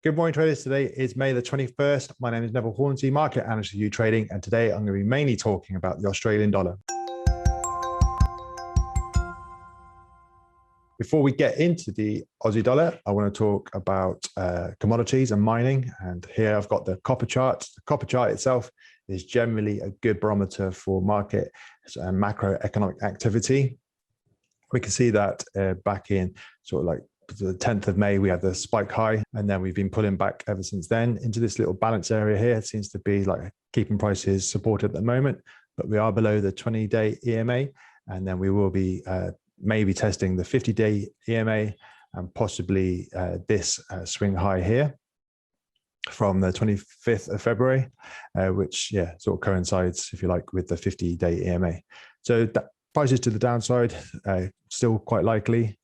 Good morning, traders. Today is May the 21st. My name is Neville Hornsey, market analyst at YouTrading, and today I'm going to be mainly talking about the Australian dollar. Before we get into the Aussie dollar, I want to talk about commodities and mining. And here I've got the copper chart. The copper chart itself is generally a good barometer for market and macroeconomic activity. We can see that back in sort of like the 10th of May, we had the spike high, and then we've been pulling back ever since then into this little balance area here. It seems to be like keeping prices supported at the moment, but we are below the 20-day EMA, and then we will be maybe testing the 50-day EMA and possibly this swing high here from the 25th of February, which sort of coincides, if you like, with the 50-day EMA. So that prices to the downside still quite likely.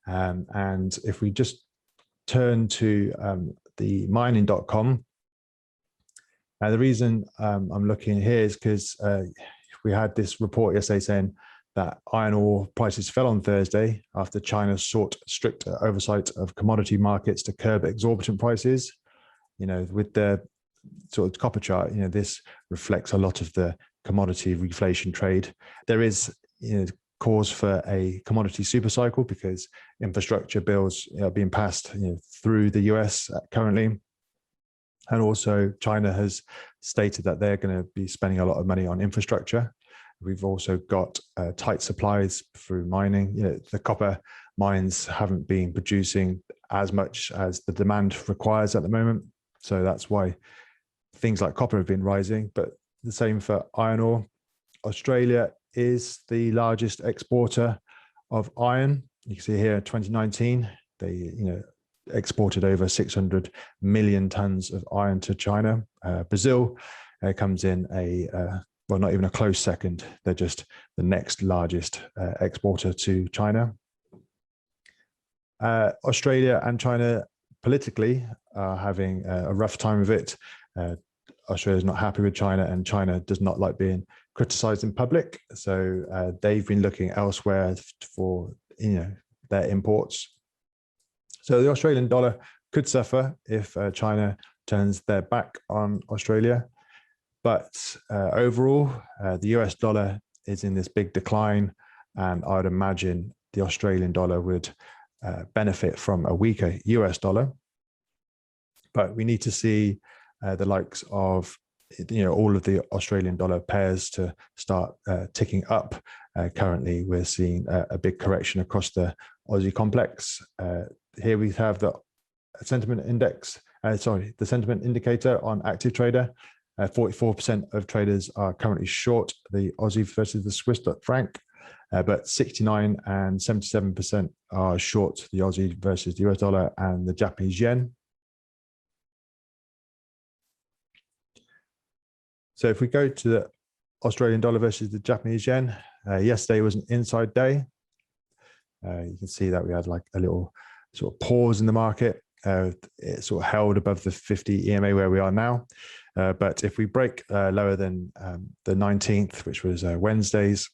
And if we just turn to the mining.com, the reason I'm looking here is because we had this report yesterday saying that iron ore prices fell on Thursday after China sought stricter oversight of commodity markets to curb exorbitant prices. You know, with the sort of copper chart, this reflects a lot of the commodity reflation trade. There is, cause for a commodity super cycle because infrastructure bills are being passed through the US currently. And also China has stated that they're going to be spending a lot of money on infrastructure. We've also got tight supplies through mining. The copper mines haven't been producing as much as the demand requires at the moment. So that's why things like copper have been rising, but the same for iron ore. Australia is the largest exporter of iron. You can see here in 2019, they exported over 600 million tons of iron to China. Brazil comes in well, not even a close second. They're just the next largest exporter to China. Australia and China politically are having a rough time of it. Australia is not happy with China, and China does not like being criticized in public. So they've been looking elsewhere for their imports. So the Australian dollar could suffer if China turns their back on Australia. But overall, the US dollar is in this big decline, and I would imagine the Australian dollar would benefit from a weaker US dollar. But we need to see the likes of all of the Australian dollar pairs to start ticking up. Currently, we're seeing a big correction across the Aussie complex. Here we have the sentiment index. The sentiment indicator on Active Trader. 44% of traders are currently short the Aussie versus the Swiss franc, but 69 and 77% are short the Aussie versus the US dollar and the Japanese yen. So if we go to the Australian dollar versus the Japanese yen, yesterday was an inside day. You can see that we had like a little sort of pause in the market. It sort of held above the 50 EMA where we are now. But if we break lower than the 19th, which was Wednesday's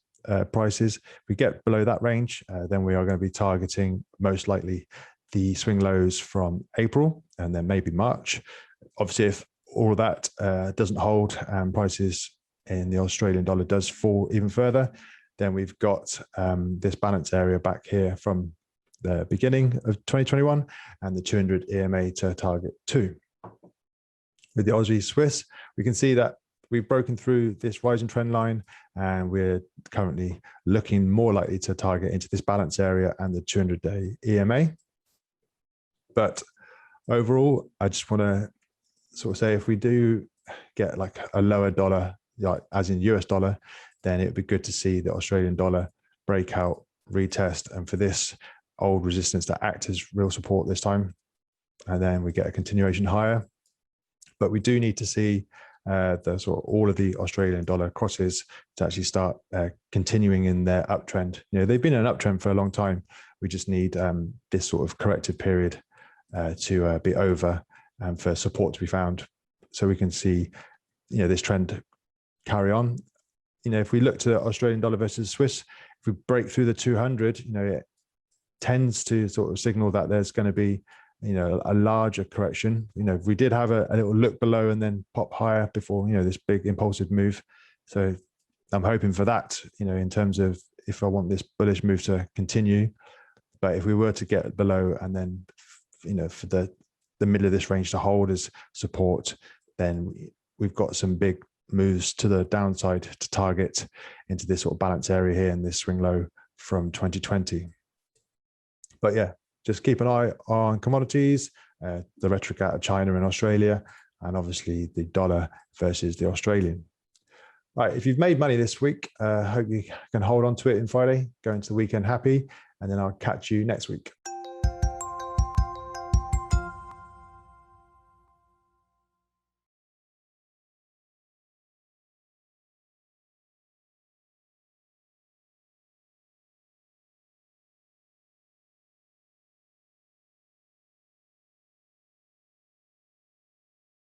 prices, if we get below that range, then we are going to be targeting most likely the swing lows from April and then maybe March. Obviously, if all of that doesn't hold and prices in the Australian dollar does fall even further, then we've got this balance area back here from the beginning of 2021 and the 200 EMA to target 2. With the Aussie Swiss, we can see that we've broken through this rising trend line, and we're currently looking more likely to target into this balance area and the 200-day EMA. But overall, I just want to sort of say, if we do get like a lower dollar, as in US dollar, then it would be good to see the Australian dollar break out, retest, and for this old resistance to act as real support this time. And then we get a continuation higher. But we do need to see the sort of all of the Australian dollar crosses to actually start continuing in their uptrend. They've been in an uptrend for a long time. We just need this sort of corrective period to be over and for support to be found, so we can see this trend carry on. If we look to the Australian dollar versus Swiss, if we break through the 200, it tends to sort of signal that there's going to be a larger correction. We did have a little look below and then pop higher before, this big impulsive move. So I'm hoping for that, in terms of if I want this bullish move to continue. But if we were to get below and then, for the middle of this range to hold as support, then we've got some big moves to the downside to target into this sort of balance area here in this swing low from 2020. But yeah, just keep an eye on commodities, the rhetoric out of China and Australia, and obviously the dollar versus the Australian. All right, if you've made money this week, hope you can hold on to it in Friday, go into the weekend happy, and then I'll catch you next week.